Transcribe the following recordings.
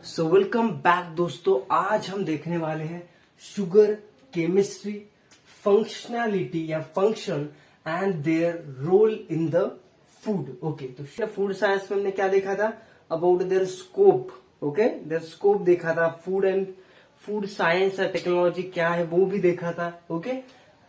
So welcome back दोस्तों। आज हम देखने वाले हैं शुगर केमिस्ट्री, फंक्शनैलिटी या function and their role in the food. Okay, तो फूड साइंस में हमने क्या देखा था? About their scope. Okay, their scope देखा था। फूड एंड फूड साइंस या टेक्नोलॉजी क्या है वो भी देखा था। ओके,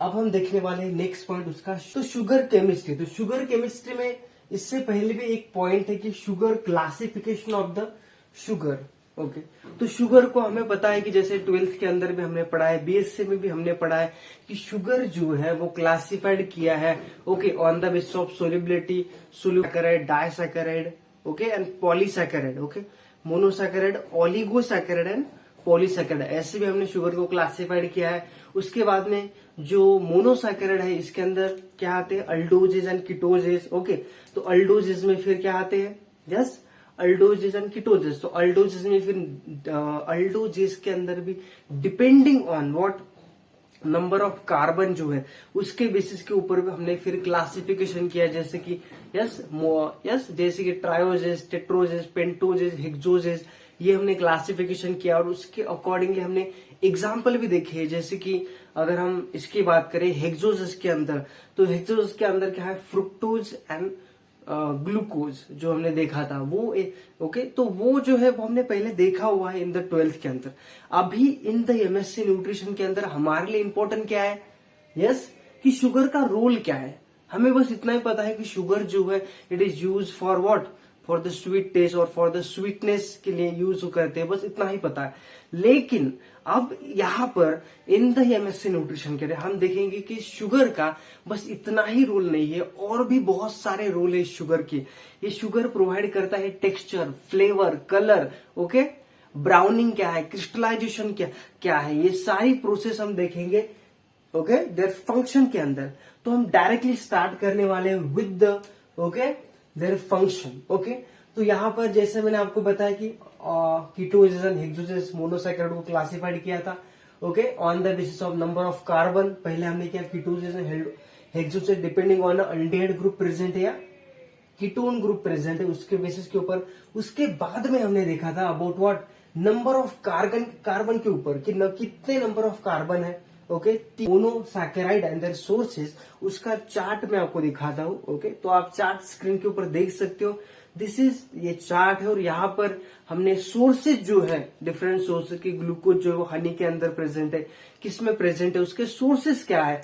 अब हम देखने वाले हैं नेक्स्ट पॉइंट उसका, तो शुगर केमिस्ट्री। तो शुगर केमिस्ट्री में इससे पहले भी एक पॉइंट है कि sugar classification of the sugar. Okay, तो शुगर को हमें पता है कि जैसे 12th के अंदर भी हमने पढ़ा है, बीएससी में भी हमने पढ़ा है कि शुगर जो है वो क्लासिफाइड किया है okay on the basis of solubility, monosaccharide, disaccharide okay and polysaccharide. Okay, monosaccharide, oligosaccharide and polysaccharide, ऐसे भी हमने शुगर को क्लासिफाइड किया है। उसके बाद में जो मोनोसैकेराइड है इसके अंदर क्या आते हैं? अल्डोजेज एंड कीटोजेज। ओके, तो अल्डोजेज में फिर क्या आते हैं? Yes, aldoses and ketoses. तो अल्डोजेज में फिर अल्डोजेज के अंदर भी depending on what number of carbon जो है उसके बेसिस के ऊपर भी हमने फिर क्लासिफिकेशन किया, जैसे कि यस जैसे कि ट्रायोजेज, टेट्रोजेज, पेंटोजेज, हेक्सोजेज, ये हमने क्लासिफिकेशन किया और उसके अकॉर्डिंगली हमने एग्जाम्पल भी देखे। जैसे कि अगर हम इसकी बात करें हेक्सोजेज के अंदर, तो हेक्सोजेज के अंदर क्या है? फ्रुक्टोज एंड ग्लूकोज जो हमने देखा था वो ओके, तो वो जो है वो हमने पहले देखा हुआ है इन द 12th के अंदर। अभी इन द एमएससी न्यूट्रिशन के अंदर हमारे लिए इंपॉर्टेंट क्या है? यस, कि शुगर का रोल क्या है। हमें बस इतना ही पता है कि शुगर जो है it is use for what? For the sweet taste और फॉर द स्वीटनेस के लिए यूज करते हैं, बस इतना ही पता है। लेकिन अब यहाँ पर इन द एमएससी न्यूट्रिशन के लिए हम देखेंगे कि शुगर का बस इतना ही रोल नहीं है, और भी बहुत सारे रोल है शुगर के। ये शुगर प्रोवाइड करता है texture, flavour, colour. Okay, browning क्या है, क्रिस्टलाइजेशन क्या क्या है, ये सारी प्रोसेस हम देखेंगे ओके देयर फंक्शन के अंदर। तो हम डायरेक्टली स्टार्ट करने वाले हैं with the okay their function. Okay, तो यहां पर जैसे मैंने आपको बताया कि कीटोजेज एंड हेक्सोजेज मोनोसैकेराइड को क्लासिफाइड किया था okay on the basis of number of carbon. पहले हमने किया ketoses and hexoses depending on aldehyde group present है या कीटोन ग्रुप प्रेजेंट है उसके बेसिस के ऊपर। उसके बाद में हमने देखा था about what? Number of carbon के ऊपर कि कितने नंबर ऑफ कार्बन है okay monosaccharide and their sources. उसका चार्ट मैं आपको दिखाता हूं। ओके, तो आप चार्ट स्क्रीन के ऊपर देख सकते हो। दिस इज ये चार्ट है और यहाँ पर हमने सोर्सेज जो है डिफरेंट सोर्सेज की, ग्लूकोज जो है वो हनी के अंदर प्रेजेंट है, किसमें प्रेजेंट है, उसके सोर्सेज क्या है,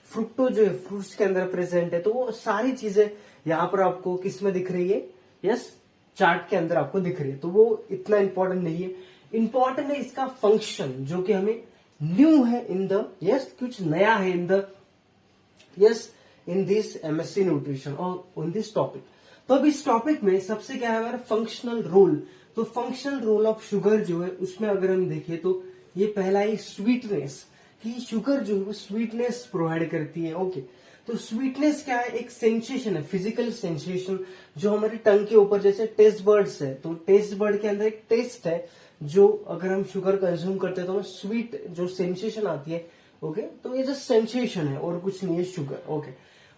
फ्रुक्टोज जो है फ्रूट्स के अंदर प्रेजेंट है। तो वो सारी चीजें यहाँ पर आपको किसमें दिख रही है? यस, चार्ट के अंदर आपको दिख रही है। तो वो इतना इंपॉर्टेंट नहीं है, इंपॉर्टेंट है इसका फंक्शन जो कि हमें न्यू है इन द यस, कुछ नया है in the yes in this MSc nutrition और इन दिस टॉपिक। तो अब इस टॉपिक में सबसे क्या है हमारा? Functional role. तो फंक्शनल रोल ऑफ शुगर जो है उसमें अगर हम देखें तो ये पहला ही स्वीटनेस, कि शुगर जो है वो स्वीटनेस प्रोवाइड करती है। ओके, तो स्वीटनेस क्या है? एक सेंसेशन है, फिजिकल सेंसेशन जो हमारे टंग के ऊपर, जैसे टेस्ट बर्ड्स है, तो टेस्ट बर्ड के अंदर एक टेस्ट है जो अगर हम शुगर कंज्यूम करते हैं तो हमें स्वीट जो सेंसेशन आती है। ओके, तो ये जस्ट सेंसेशन है और कुछ नहीं है शुगर। ओके,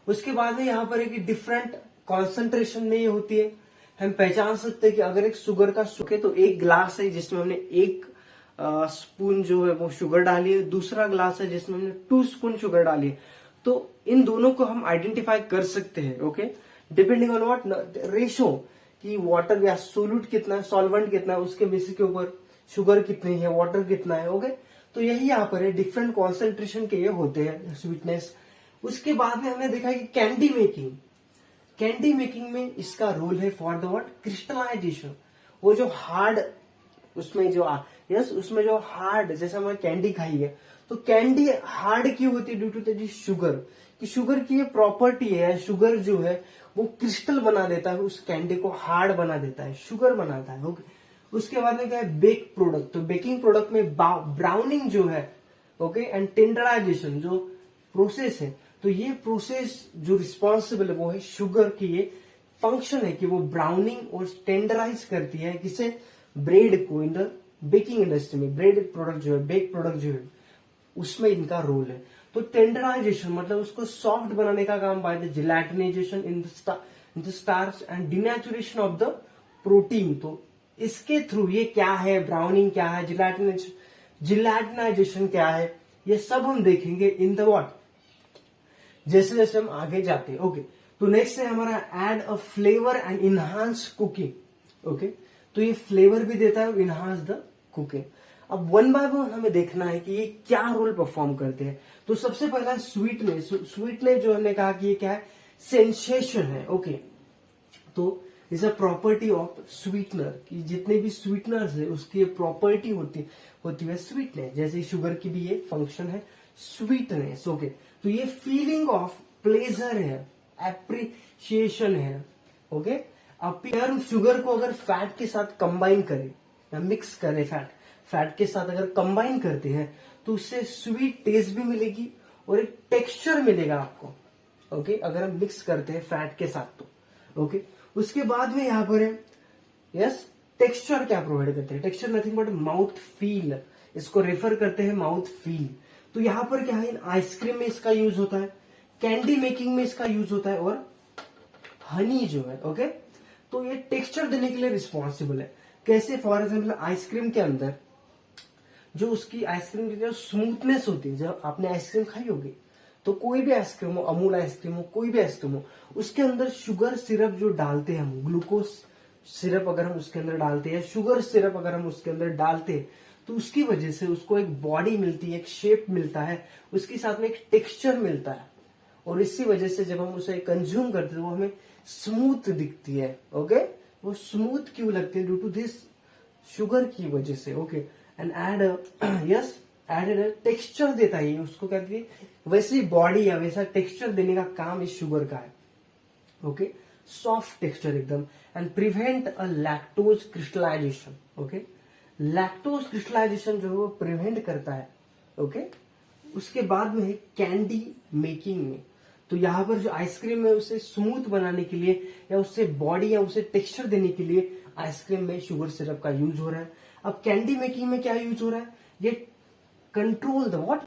उसके बाद में यहाँ पर एक डिफरेंट कॉन्सेंट्रेशन में ये होती है। हम पहचान सकते हैं कि अगर एक शुगर का सुखे तो एक ग्लास है जिसमें हमने एक स्पून जो है वो शुगर डाली है, दूसरा ग्लास है जिसमें हमने 2 स्पून शुगर डाली है। तो इन दोनों को हम आइडेंटिफाई कर सकते हैं okay depending on what ratio, कि वाटर या सोल्यूट कितना है, सॉल्वेंट कितना है, उसके बेसिस के ऊपर शुगर कितनी है, वाटर कितना है। ओके, तो यही यहाँ पर है, डिफरेंट कॉन्सेंट्रेशन के ये होते हैं स्वीटनेस। उसके बाद में हमने देखा कि कैंडी मेकिंग, कैंडी मेकिंग में इसका रोल है फॉर द व्हाट? क्रिस्टलाइजेशन। वो जो हार्ड उसमें जो यस उसमें जो हार्ड, जैसे हमने कैंडी खाई है तो कैंडी हार्ड क्यों होती है? ड्यू टू द शुगर, कि शुगर की ये प्रॉपर्टी है, शुगर जो है वो क्रिस्टल बना देता है, उस कैंडी को हार्ड बना देता है, शुगर बनाता है। ओके, उसके बाद में क्या है? Bake product. तो बेकिंग प्रोडक्ट में ब्राउनिंग जो है ओके एंड टेंडराइजेशन जो प्रोसेस है, तो ये प्रोसेस जो रिस्पॉन्सिबल है वो है शुगर की, ये फंक्शन है कि वो ब्राउनिंग और टेंडराइज करती है किसे? ब्रेड को। इन द बेकिंग इंडस्ट्री में ब्रेड प्रोडक्ट जो है, बेक प्रोडक्ट जो है, उसमें इनका रोल है। तो टेंडराइजेशन मतलब उसको सॉफ्ट बनाने का काम by the gelatinisation in the starch and denaturation of the protein. तो इसके थ्रू ये क्या है, ब्राउनिंग क्या है, जिलेटिनाइजेशन क्या है, ये सब हम देखेंगे इन द व्हाट, जैसे जैसे हम आगे जाते हैं। ओके, तो नेक्स्ट है हमारा add a flavour and enhance cooking. Okay, तो ये फ्लेवर भी देता है, इनहांस द कुकिंग। अब वन बाय वन हमें देखना है कि ये क्या रोल परफॉर्म करते हैं। तो सबसे पहला स्वीटनेस। स्वीटनेस जो हमने कहा कि ये क्या है, सेंसेशन है। ओके, तो is a property of sweetener, कि जितने भी स्वीटनर्स है उसकी प्रॉपर्टी होती है स्वीटनेस। जैसे शुगर की भी ये फंक्शन है स्वीटनेस। ओके, तो ये फीलिंग ऑफ प्लेजर है, एप्रिसिएशन है। ओके, अब हम शुगर को अगर फैट के साथ कंबाइन करें या मिक्स करें, फैट के साथ अगर कंबाइन करते हैं तो उससे स्वीट टेस्ट भी मिलेगी और एक टेक्सचर मिलेगा आपको। ओके, अगर हम मिक्स करते हैं फैट के साथ तो ओके, उसके बाद में यहां पर है यस, टेक्सचर क्या प्रोवाइड करते हैं, texture nothing but mouth feel, इसको रेफर करते हैं माउथ फील। तो यहां पर क्या है, आइसक्रीम में इसका यूज होता है, कैंडी मेकिंग में इसका यूज होता है, और हनी जो है। ओके, तो ये टेक्सचर देने के लिए रिस्पॉन्सिबल है। कैसे, फॉर एग्जाम्पल आइसक्रीम के अंदर जो उसकी आइसक्रीम की जो स्मूथनेस होती है, जब आपने आइसक्रीम खाई होगी तो कोई भी आइसक्रीम हो, अमूल आइसक्रीम हो, कोई भी आइसक्रीम हो, उसके अंदर शुगर सिरप जो डालते हैं हम, ग्लूकोज सिरप अगर हम उसके अंदर डालते हैं, शुगर सिरप अगर हम उसके अंदर डालते हैं, तो उसकी वजह से उसको एक बॉडी मिलती है, एक शेप मिलता है, उसके साथ में एक टेक्सचर मिलता है, और इसी वजह से जब हम उसे कंज्यूम करते हैं वो हमें स्मूथ दिखती है। ओके, वो स्मूथ क्यों लगती है, ड्यू टू दिस शुगर की वजह से। Okay, and add yes, added texture देता है, उसको कहते हैं वैसी बॉडी या वैसा टेक्सचर देने का काम इस शुगर का है। ओके, सॉफ्ट टेक्सचर एकदम, and prevent a lactose crystallisation. Okay, lactose crystallisation जो है वो प्रिवेंट करता है। ओके, उसके बाद में है कैंडी मेकिंग में। तो यहां पर जो आइसक्रीम है उसे स्मूथ बनाने के लिए या उससे बॉडी या उसे टेक्सचर देने के लिए आइसक्रीम में शुगर सिरप का यूज हो रहा है। अब कैंडी मेकिंग में क्या यूज हो रहा है, ये control the what,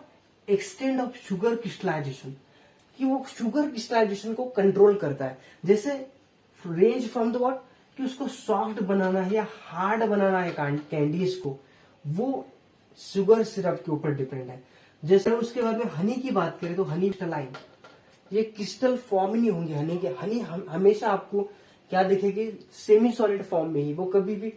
extend of sugar crystallisation, कि वो शुगर क्रिस्टलाइजेशन को कंट्रोल करता है। जैसे रेंज फ्रॉम द व्हाट, कि उसको सॉफ्ट बनाना है या हार्ड बनाना है कैंडीज को, वो शुगर सिरप के ऊपर डिपेंड है। जैसे उसके बाद में हनी की बात करें तो हनी क्रिस्टलाइन, ये क्रिस्टल फॉर्म नहीं होंगे हनी के। हनी हमेशा आपको क्या दिखेगी, सेमी सॉलिड फॉर्म में ही, वो कभी भी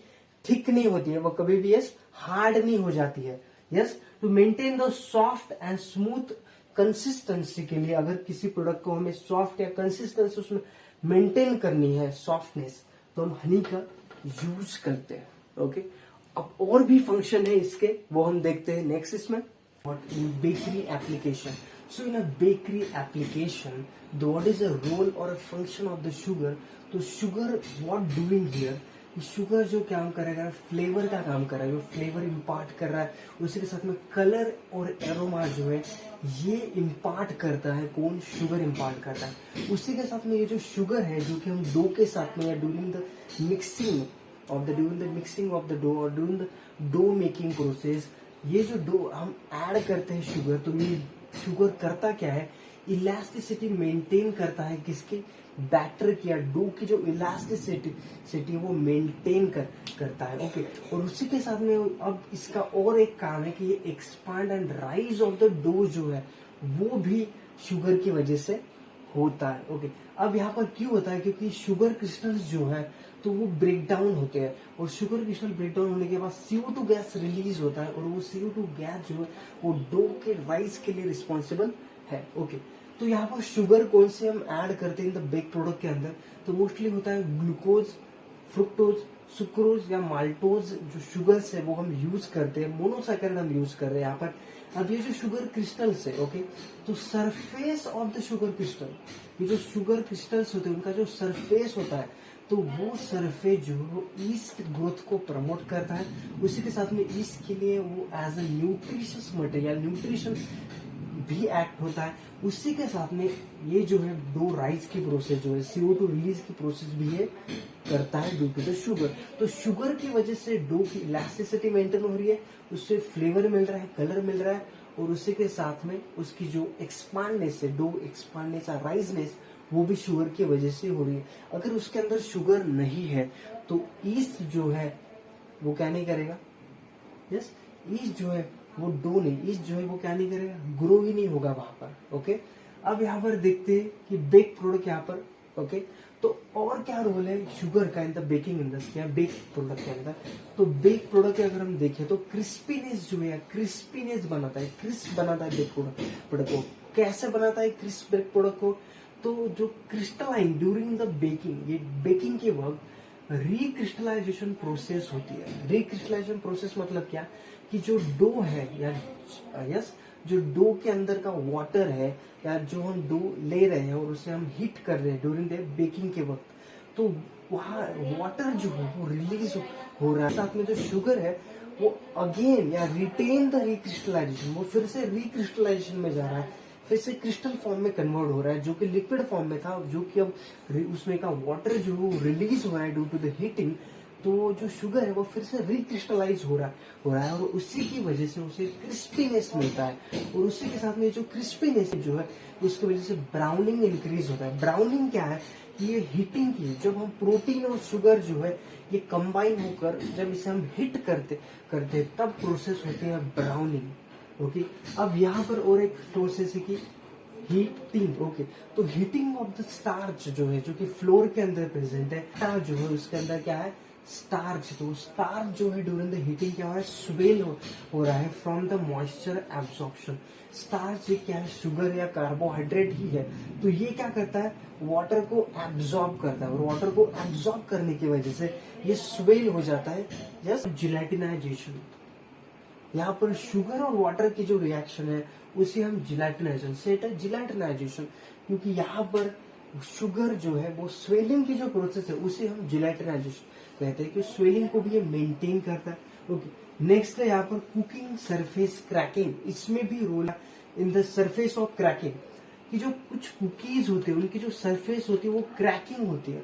थिक नहीं होती है, वो कभी भी यस हार्ड नहीं हो जाती है। Yes, to maintain the soft and smooth consistency के लिए, अगर किसी प्रोडक्ट को हमें सॉफ्ट या कंसिस्टेंसी उसमें मेंटेन करनी है, सॉफ्टनेस, तो हम हनी का यूज करते हैं। ओके, अब और भी फंक्शन है इसके, वो हम देखते हैं नेक्स्ट इसमें। In bakery application, so in a bakery application, what is the role or a function of the sugar? तो sugar what doing here, sugar जो काम करेगा, फ्लेवर का काम कर रहा है, जो फ्लेवर इम्पार्ट कर रहा है, उसी के साथ में कलर और एरोमा जो है ये इम्पार्ट करता है। कौन, शुगर इम्पार्ट करता है। उसी के साथ में ये जो शुगर है जो कि हम डो के साथ में या during the mixing of the dough और during the dough making process, ये जो डो हम ऐड करते हैं शुगर, तो ये शुगर करता क्या है, इलास्टिसिटी मेंटेन करता है, किसकी, बैटर की या डो की जो इलास्टिसिटी वो मेंटेन करता है। ओके, और उसी के साथ में अब इसका और एक काम है कि ये expand and rise of the dough जो है वो भी शुगर की वजह से होता है। ओके, अब यहाँ पर क्यों होता है, क्योंकि शुगर क्रिस्टल्स जो है तो वो ब्रेक डाउन होते हैं, और शुगर क्रिस्टल ब्रेक डाउन होने के बाद CO2 गैस रिलीज होता है, और वो CO2 गैस जो है वो डो के राइज के लिए रिस्पॉन्सिबल है। ओके, तो यहाँ पर शुगर कौन से हम ऐड करते हैं इन द बेक प्रोडक्ट के अंदर, तो मोस्टली होता है ग्लूकोज, फ्रुक्टोज, सुक्रोज या माल्टोज। जो शुगर्स है वो हम यूज करते हैं, मोनोसैकराइड हम यूज कर रहे हैं यहाँ पर। अब ये जो शुगर क्रिस्टल्स है, ओके, तो surface of the sugar crystal, ये जो शुगर क्रिस्टल्स होते हैं उनका जो सरफेस होता है, तो वो सरफेस जो है वो ईस्ट ग्रोथ को प्रमोट करता है। उसी के साथ में ईस्ट के लिए वो as a nutritious material, nutrition भी एक्ट होता है। उसी के साथ में ये जो है डो राइज की प्रोसेस जो है, CO2 रिलीज की प्रोसेस भी ये करता है ड्यू टू द शुगर। तो शुगर की वजह से डो की इलास्टिसिटी मेंटेन हो रही है, उससे फ्लेवर मिल रहा है, कलर मिल रहा है, और उसी के साथ में उसकी जो एक्सपांडनेस है, डो एक्सपांडनेस या राइजनेस, वो भी शुगर की वजह से हो रही है। अगर उसके अंदर शुगर नहीं है तो ईस्ट जो है वो क्या नहीं करेगा, यस, ईस्ट जो है वो डो नहीं, ईस्ट जो है वो क्या नहीं करेगा, ग्रो ही नहीं होगा वहां पर। ओके, अब यहाँ पर देखते हैं कि बेक प्रोडक्ट यहाँ पर, ओके, तो और क्या रोल है शुगर का इन द बेकिंग इंडस्ट्री या बेक प्रोडक्ट के अंदर। तो बेक प्रोडक्ट अगर हम देखें तो क्रिस्पीनेस जो है, क्रिस्पीनेस बनाता है, क्रिस्प बनाता है बेक प्रोडक्ट को। कैसे बनाता है क्रिस्प बेक प्रोडक्ट को, तो जो क्रिस्टलाइन ड्यूरिंग द बेकिंग, ये बेकिंग के वक्त रिक्रिस्टलाइजेशन प्रोसेस होती है। रिक्रिस्टलाइजेशन प्रोसेस मतलब क्या, कि जो डो है या यस, जो डो के अंदर का वाटर है या जो हम डो ले रहे हैं और उसे हम हीट कर रहे हैं ड्यूरिंग द बेकिंग के वक्त, तो वहाँ वाटर जो है वो रिलीज हो रहा है, साथ में जो शुगर है वो अगेन या रिटेन द रिक्रिस्टलाइजेशन, वो फिर से रिक्रिस्टलाइजेशन में जा रहा है, फिर से क्रिस्टल फॉर्म में कन्वर्ट हो रहा है, जो कि लिक्विड फॉर्म में था, जो कि अब उसमें का वाटर जो है रिलीज हो रहा है ड्यू टू द हीटिंग। तो जो शुगर है वो फिर से रिक्रिस्टलाइज हो रहा है और उसी की वजह से उसे क्रिस्पीनेस मिलता है, और उसी के साथ में जो क्रिस्पीनेस जो है उसकी वजह से ब्राउनिंग इंक्रीज होता है। ब्राउनिंग क्या है, कि ये हीटिंग की, जब हम प्रोटीन और शुगर जो है ये कंबाइन होकर जब इसे हम हिट करते तब प्रोसेस होती है ब्राउनिंग। ओके, अब यहाँ पर और एक प्रोसेस है कि हीटिंग। ओके, तो हीटिंग ऑफ द स्टार्च जो है, जो कि फ्लोर के अंदर प्रेजेंट है, जो है उसके अंदर क्या है, स्टार्च। तो स्टार्च जो है ड्यूरिंग द हीटिंग क्या हो रहा है, स्वेल हो रहा है from the moisture absorption. Starch ये क्या है, शुगर या कार्बोहाइड्रेट ही है, तो ये क्या करता है, वाटर को एब्जॉर्ब करता है, और वाटर को एब्जॉर्ब करने की वजह से ये स्वेल हो जाता है, जस्ट जिलेटिनाइजेशन। यहाँ पर शुगर और वाटर की जो रिएक्शन है उसे हम जिलेटिनाइजेशन, क्योंकि यहाँ पर शुगर जो है वो स्वेलिंग की जो प्रोसेस है उसे हम जिलेटिनाइजेशन कहते हैं, कि स्वेलिंग को भी ये मेंटेन करता है। ओके, नेक्स्ट है यहाँ पर कुकिंग सरफेस क्रैकिंग, इसमें भी रोल है in the surface of cracking, कि जो कुछ कुकीज होते हैं उनकी जो सरफेस होती है वो क्रैकिंग होती है।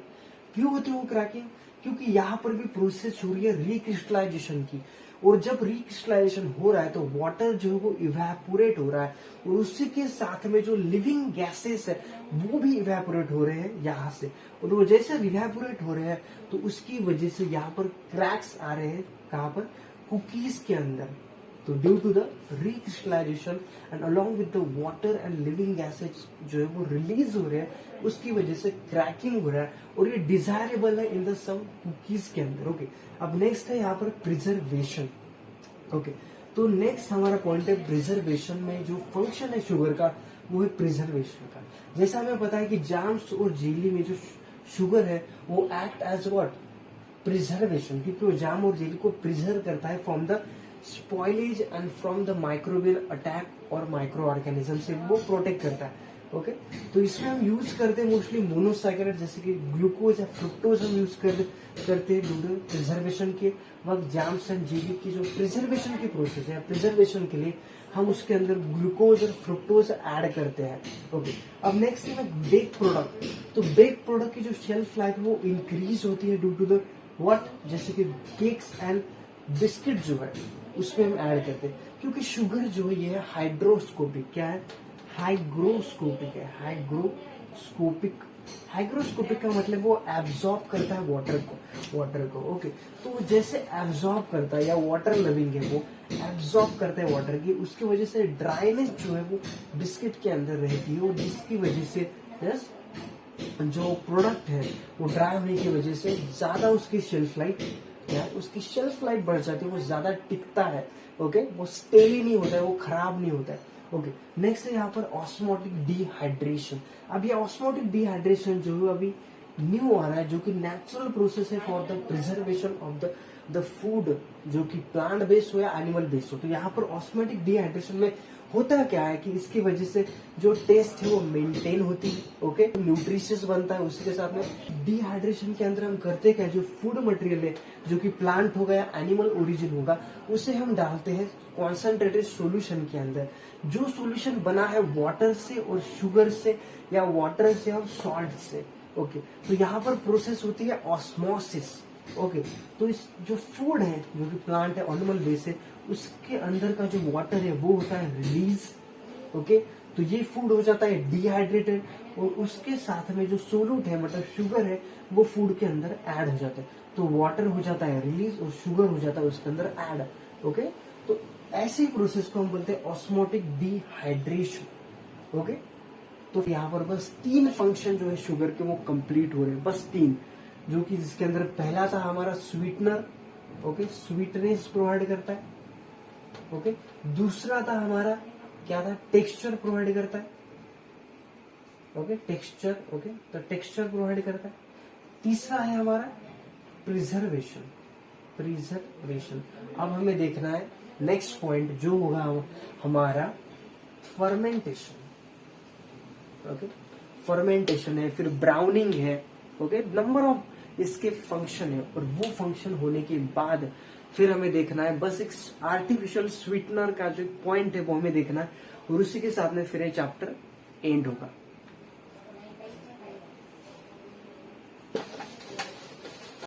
क्यों होती है वो क्रैकिंग, क्योंकि यहाँ पर भी प्रोसेस हो रही है रिक्रिस्टलाइजेशन की, और जब रिक्रिस्टलाइजेशन हो रहा है तो वाटर जो है वो इवेपोरेट हो रहा है, और उसी के साथ में जो लिविंग गैसेस है वो भी इवेपोरेट हो रहे हैं यहाँ से, और वो जैसे इवेपोरेट हो रहे हैं तो उसकी वजह से यहाँ पर क्रैक्स आ रहे हैं, कहाँ पर, कुकीज के अंदर। तो due to the recrystallisation and along with the water and leavening gases जो है वो रिलीज हो रहे हैं, उसकी वजह से क्रैकिंग हो रहा है, और ये डिजायरेबल है इन द सम कुकीज के अंदर। ओके, अब नेक्स्ट है यहाँ पर प्रिजर्वेशन। ओके, तो नेक्स्ट हमारा पॉइंट है प्रिजर्वेशन में जो फंक्शन है शुगर का वो है प्रिजर्वेशन का। जैसा हमें पता है कि जाम्स और जेली में जो शुगर है वो एक्ट एज व्हाट, प्रिजर्वेशन, क्योंकि वो जाम और जेली को प्रिजर्व करता है from the spoilage and from the microbial attack और माइक्रो ऑर्गेनिज्म से वो प्रोटेक्ट करता है। ओके, तो इसमें हम यूज करते हैं मोस्टली मोनोसैकेराइड, जैसे कि ग्लूकोज या फ्रुक्टोज हम यूज करते हैं प्रिजर्वेशन के वक्त। जाम्स एंड जेली की जो प्रिजर्वेशन की प्रोसेस है, प्रिजर्वेशन के लिए हम उसके अंदर ग्लूकोज और फ्रुक्टोज ऐड करते हैं। ओके, अब नेक्स्ट है बेक प्रोडक्ट। तो बेक प्रोडक्ट की जो शेल्फ लाइफ वो इंक्रीज होती है ड्यू टू द व्हाट, जैसे कि केक्स एंड बिस्किट जो है उसमें हम ऐड करते हैं, क्योंकि शुगर जो है ये है हाइड्रोस्कोपिक। क्या है, हाइग्रोस्कोपिक है, हाइग्रोस्कोपिक का मतलब वो एब्जॉर्ब करता है वाटर को। ओके, तो जैसे एब्जॉर्ब करता है, या वाटर लविंग है वो एब्जॉर्ब करता है वाटर की, उसकी वजह से ड्राइनेस जो है वो बिस्किट के अंदर रहती है, और जिसकी वजह से यस जो प्रोडक्ट है वो ड्राई होने की वजह से ज्यादा उसकी शेल्फ लाइफ बढ़ जाती है, वो ज्यादा टिकता है। ओके, वो स्टेली नहीं होता है, वो खराब नहीं होता है। ओके, नेक्स्ट है यहाँ पर ऑस्मोटिक डिहाइड्रेशन। अब ये ऑस्मोटिक डिहाइड्रेशन जो है अभी न्यू आ रहा है, जो कि नेचुरल प्रोसेस है for the preservation of the food, जो कि प्लांट बेस्ड हो या एनिमल बेस्ड हो। तो यहाँ पर ऑस्मोटिक डिहाइड्रेशन में होता क्या है कि इसकी वजह से जो टेस्ट है वो मेंटेन होती है। ओके, न्यूट्रिशियस बनता है। उसी के साथ में डिहाइड्रेशन के अंदर हम करते क्या है, जो फूड मटेरियल है जो कि प्लांट होगा या एनिमल ओरिजिन होगा उसे हम डालते हैं कॉन्सेंट्रेटेड सॉल्यूशन के अंदर, जो सॉल्यूशन बना है वाटर से और शुगर से, या वाटर से और सॉल्ट से। ओके, तो यहाँ पर प्रोसेस होती है ऑस्मोसिस। ओके, तो इस जो फूड है जो कि प्लांट है एनिमल बेस है, उसके अंदर का जो वाटर है वो होता है रिलीज। ओके, तो ये फूड हो जाता है डिहाइड्रेटेड, और उसके साथ में जो सोलूट है मतलब शुगर है वो फूड के अंदर ऐड हो जाता है। तो वाटर हो जाता है रिलीज और शुगर हो जाता है उसके अंदर ऐड। ओके, तो ऐसे प्रोसेस को हम बोलते हैं ऑस्मोटिक डिहाइड्रेशन। ओके, तो यहाँ पर बस 3 फंक्शन जो है शुगर के वो कंप्लीट हो रहे हैं, बस 3, जो कि जिसके अंदर पहला था हमारा स्वीटनर। ओके, स्वीटनेस प्रोवाइड करता है। ओके, दूसरा था हमारा क्या था, टेक्सचर प्रोवाइड करता है। ओके, टेक्सचर, ओके, तो टेक्सचर प्रोवाइड करता है। तीसरा है हमारा प्रिजर्वेशन, प्रिजर्वेशन। अब हमें देखना है नेक्स्ट पॉइंट जो होगा हमारा फर्मेंटेशन। ओके, फर्मेंटेशन है, फिर ब्राउनिंग है। ओके, नंबर ऑफ इसके फंक्शन है, और वो फंक्शन होने के बाद फिर हमें देखना है बस एक आर्टिफिशियल स्वीटनर का जो पॉइंट है वो हमें देखना है, और उसी के साथ में फिर ये चैप्टर एंड होगा।